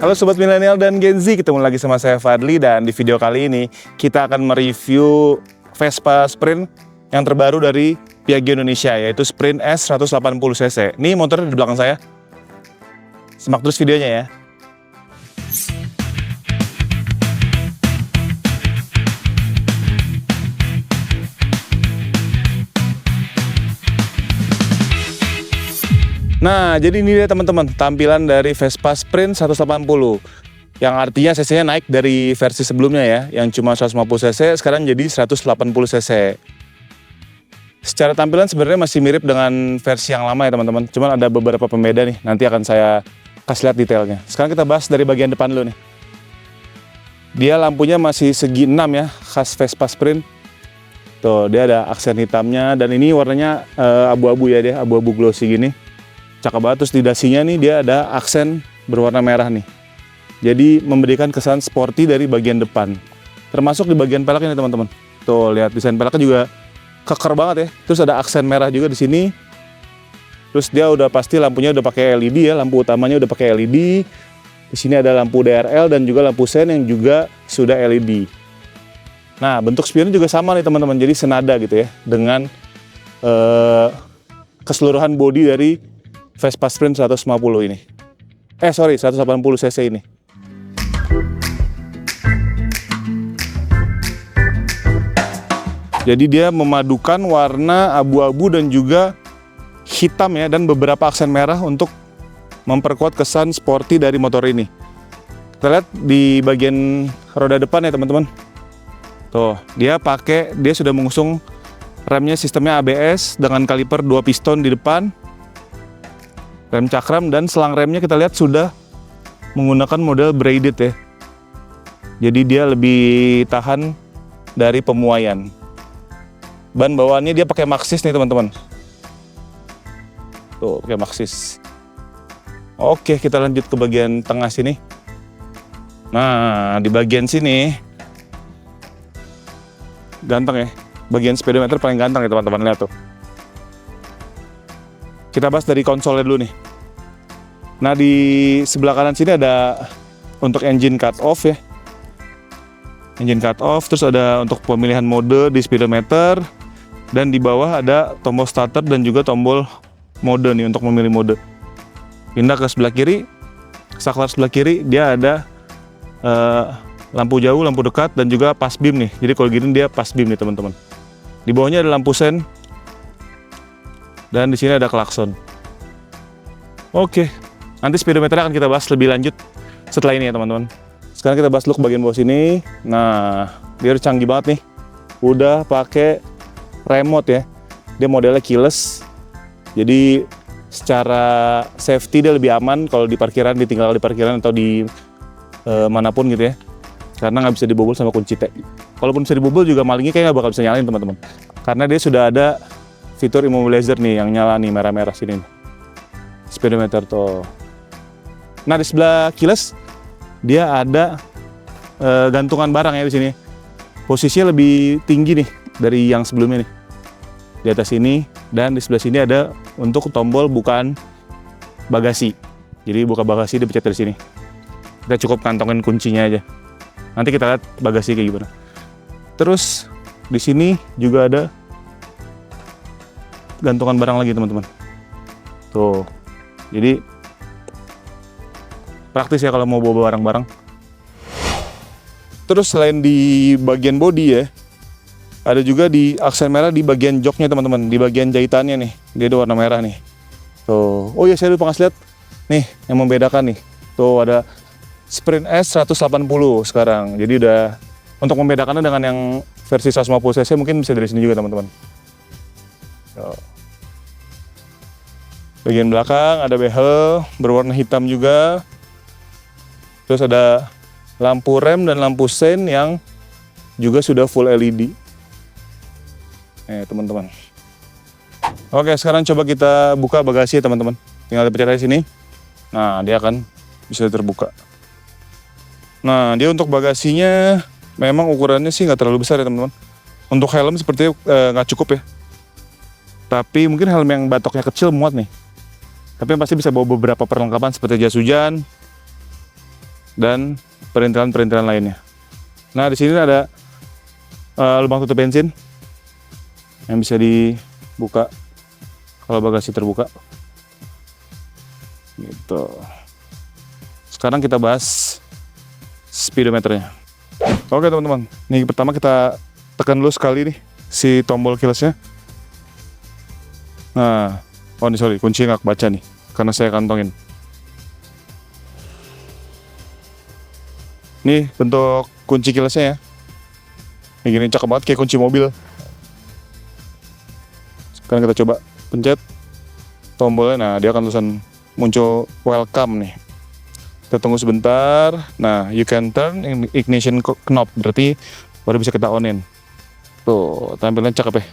Halo Sobat Milenial dan Gen Z, ketemu lagi sama saya Fadli. Dan di video kali ini kita akan mereview Vespa Sprint yang terbaru dari Piaggio Indonesia, yaitu Sprint S 180cc. Ini motornya di belakang saya. Simak terus videonya ya. Nah, jadi ini dia teman-teman, tampilan dari Vespa Sprint 180. Yang artinya cc-nya naik dari versi sebelumnya ya, yang cuma 150cc, sekarang jadi 180cc. Secara tampilan sebenarnya masih mirip dengan versi yang lama ya teman-teman. Cuman ada beberapa pembeda nih, nanti akan saya kasih lihat detailnya. Sekarang kita bahas dari bagian depan dulu nih. Dia lampunya masih segi 6 ya, khas Vespa Sprint. Tuh, dia ada aksen hitamnya, dan ini warnanya abu-abu ya, dia abu-abu glossy gini. Cakep banget. Terus di dasinya nih dia ada aksen berwarna merah nih. Jadi memberikan kesan sporty dari bagian depan. Termasuk di bagian peleknya nih teman-teman. Tuh lihat desain peleknya juga keker banget ya. Terus ada aksen merah juga di sini. Terus dia udah pasti lampunya udah pakai LED ya, lampu utamanya udah pakai LED. Di sini ada lampu DRL dan juga lampu sen yang juga sudah LED. Nah, bentuk spionnya juga sama nih teman-teman. Jadi senada gitu ya dengan keseluruhan bodi dari Vespa Sprint 150 ini. 180cc ini. Jadi dia memadukan warna abu-abu dan juga hitam ya, dan beberapa aksen merah untuk memperkuat kesan sporty dari motor ini. Kita lihat di bagian roda depan ya teman-teman. Tuh, dia sudah mengusung remnya sistemnya ABS dengan kaliper 2 piston di depan. Rem cakram dan selang remnya kita lihat sudah menggunakan model braided ya. Jadi dia lebih tahan dari pemuaian. Ban bawaannya dia pakai Maxxis nih teman-teman. Tuh, pakai Maxxis. Oke, kita lanjut ke bagian tengah sini. Nah, di bagian sini ganteng ya. Bagian speedometer paling ganteng ya teman-teman, lihat tuh. Kita bahas dari konsolnya dulu nih. Nah, di sebelah kanan sini ada untuk engine cut off ya. Engine cut off, terus ada untuk pemilihan mode di speedometer, dan di bawah ada tombol starter dan juga tombol mode nih untuk memilih mode. Pindah ke sebelah kiri, saklar sebelah kiri dia ada lampu jauh, lampu dekat, dan juga pas beam nih. Jadi kalau gini dia pas beam nih teman-teman. Di bawahnya ada lampu sen. Dan di sini ada klakson. Oke, nanti speedometer akan kita bahas lebih lanjut setelah ini ya teman-teman. Sekarang kita bahas look bagian bawah sini. Nah, dia udah canggih banget nih. Udah pakai remote ya. Dia modelnya keyless. Jadi secara safety dia lebih aman kalau di parkiran, ditinggal di parkiran atau di manapun gitu ya. Karena nggak bisa dibobol sama kunci T. Kalaupun bisa dibobol juga malingnya kayaknya nggak bakal bisa nyalain teman-teman. Karena dia sudah ada fitur immobilizer nih yang nyala nih merah-merah sini. Speedometer tuh. Nah, di sebelah keyless dia ada gantungan barang ya di sini. Posisinya lebih tinggi nih dari yang sebelumnya nih. Di atas ini, dan di sebelah sini ada untuk tombol bukaan bagasi. Jadi buka bagasi dipencet dari sini. Kita cukup kantongin kuncinya aja. Nanti kita lihat bagasi kayak gimana. Terus di sini juga ada gantungan barang lagi teman-teman. Tuh, jadi praktis ya kalau mau bawa barang-barang. Terus selain di bagian bodi ya, ada juga di aksen merah di bagian joknya teman-teman, di bagian jahitannya nih, dia ada warna merah nih. Tuh, oh iya saya lupa ngasih lihat nih yang membedakan nih. Tuh ada Sprint S 180 sekarang. Jadi udah untuk membedakannya dengan yang versi 150cc mungkin bisa dari sini juga teman-teman. Bagian belakang ada behel berwarna hitam juga. Terus ada lampu rem dan lampu sen yang juga sudah full LED. Teman-teman. Oke, sekarang coba kita buka bagasi ya teman-teman. Tinggal dipencet aja sini. Nah, dia akan bisa terbuka. Nah, dia untuk bagasinya memang ukurannya sih nggak terlalu besar ya teman-teman. Untuk helm sepertinya nggak cukup ya. Tapi mungkin helm yang batoknya kecil muat nih. Tapi yang pasti bisa bawa beberapa perlengkapan seperti jas hujan, dan perintilan-perintilan lainnya. Nah, di sini ada lubang tutup bensin yang bisa dibuka kalau bagasi terbuka. Gitu. Sekarang kita bahas speedometernya. Oke teman-teman, nih pertama kita tekan dulu sekali nih si tombol keylessnya. Nah, oh ini sorry, kunci nggak kebaca nih karena saya kantongin. Nih bentuk kunci keylessnya ya. Ini gini cakep banget kayak kunci mobil. Sekarang kita coba pencet tombolnya, nah dia akan tulisan muncul welcome nih. Kita tunggu sebentar. Nah, you can turn ignition knob, berarti baru bisa kita onin. Tuh, tampilannya cakep ya.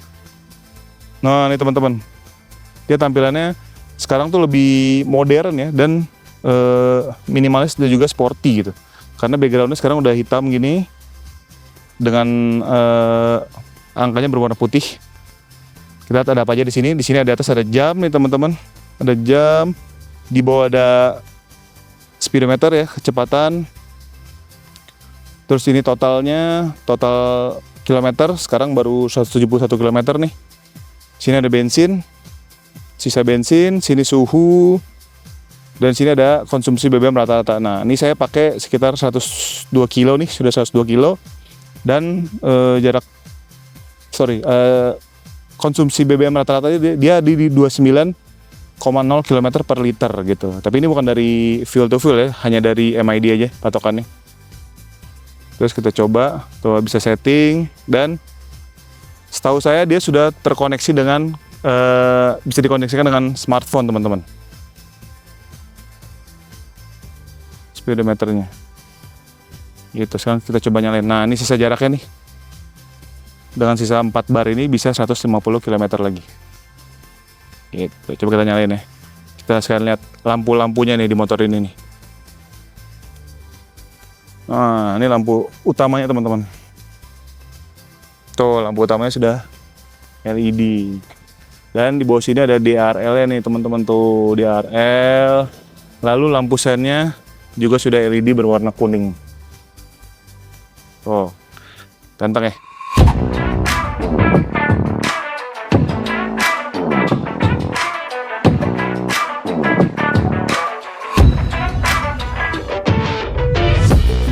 Nah, ini teman-teman. Dia tampilannya sekarang tuh lebih modern ya dan minimalis dan juga sporty gitu. Karena backgroundnya sekarang udah hitam gini dengan angkanya berwarna putih. Kita lihat ada apa aja di sini. Di sini ada atas ada jam nih teman-teman. Ada jam. Di bawah ada speedometer ya, kecepatan. Terus ini total kilometer, sekarang baru 171 km nih. Sini ada bensin, sisa bensin, sini suhu, dan sini ada konsumsi BBM rata-rata. Nah, ini saya pakai sekitar 102 kilo nih, sudah 102 kilo. Dan konsumsi BBM rata-rata dia di 29,0 km per liter gitu. Tapi ini bukan dari fuel to fuel ya, hanya dari MID aja patokannya. Terus kita coba, tuh bisa setting dan setahu saya dia sudah terkoneksi dengan bisa dikoneksikan dengan smartphone teman-teman. Speedometernya. Gitu, sekarang kita coba nyalain. Nah, ini sisa jaraknya nih. Dengan sisa 4 bar ini bisa 150 km lagi. Gitu, coba kita nyalain ya. Kita sekarang lihat lampu-lampunya nih di motor ini nih. Nah, ini lampu utamanya teman-teman. Tuh, lampu utamanya sudah LED. Dan di bawah sini ada DRL-nya nih teman-teman, tuh DRL. Lalu lampu sennya juga sudah LED berwarna kuning. Tuh, ganteng ya.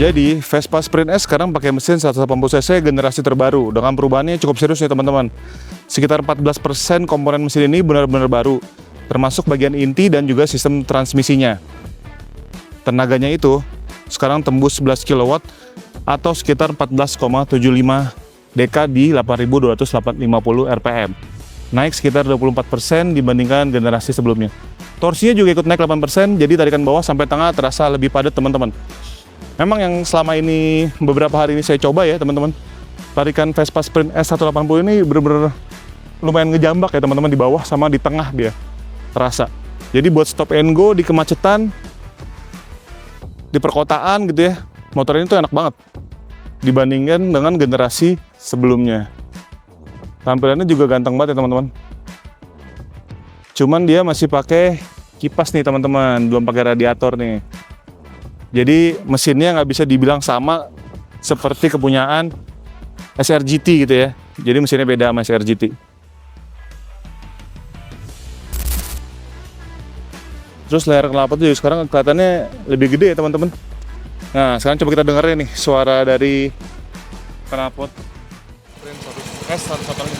Jadi Vespa Sprint S sekarang pakai mesin 180 cc generasi terbaru dengan perubahannya cukup serius nih teman-teman. Sekitar 14% komponen mesin ini benar-benar baru, termasuk bagian inti dan juga sistem transmisinya. Tenaganya itu sekarang tembus 11 kW atau sekitar 14,75 dk di 8.250 rpm. Naik sekitar 24% dibandingkan generasi sebelumnya. Torsinya juga ikut naik 8%, jadi tarikan bawah sampai tengah terasa lebih padat teman-teman. Memang yang selama ini beberapa hari ini saya coba ya teman-teman, tarikan Vespa Sprint S180 ini bener-bener lumayan ngejambak ya teman-teman, di bawah sama di tengah dia terasa. Jadi buat stop and go di kemacetan, di perkotaan gitu ya, motor ini tuh enak banget dibandingkan dengan generasi sebelumnya. Tampilannya juga ganteng banget ya teman-teman. Cuman dia masih pakai kipas nih teman-teman, belum pakai radiator nih. Jadi mesinnya nggak bisa dibilang sama seperti kepunyaan SRGT gitu ya. Jadi mesinnya beda sama SRGT. Terus layar knalpot juga sekarang kelihatannya lebih gede ya teman-teman. Nah, sekarang coba kita dengerin nih suara dari knalpot S180.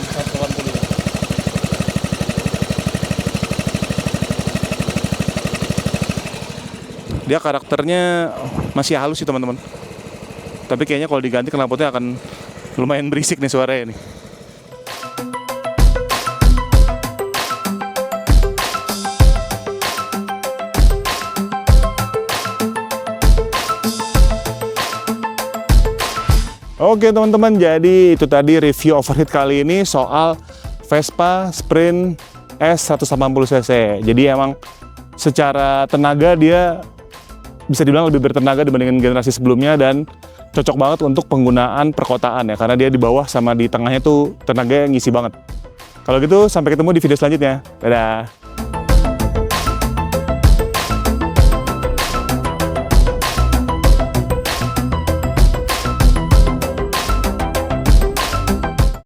Dia karakternya masih halus sih teman-teman. Tapi kayaknya kalau diganti knalpotnya akan lumayan berisik nih suaranya nih. Oke teman-teman, jadi itu tadi review overheat kali ini soal Vespa Sprint S180cc. Jadi emang secara tenaga dia bisa dibilang lebih bertenaga dibandingkan generasi sebelumnya dan cocok banget untuk penggunaan perkotaan ya, karena dia di bawah sama di tengahnya tuh tenaga ngisi banget. Kalau gitu sampai ketemu di video selanjutnya. Dadah.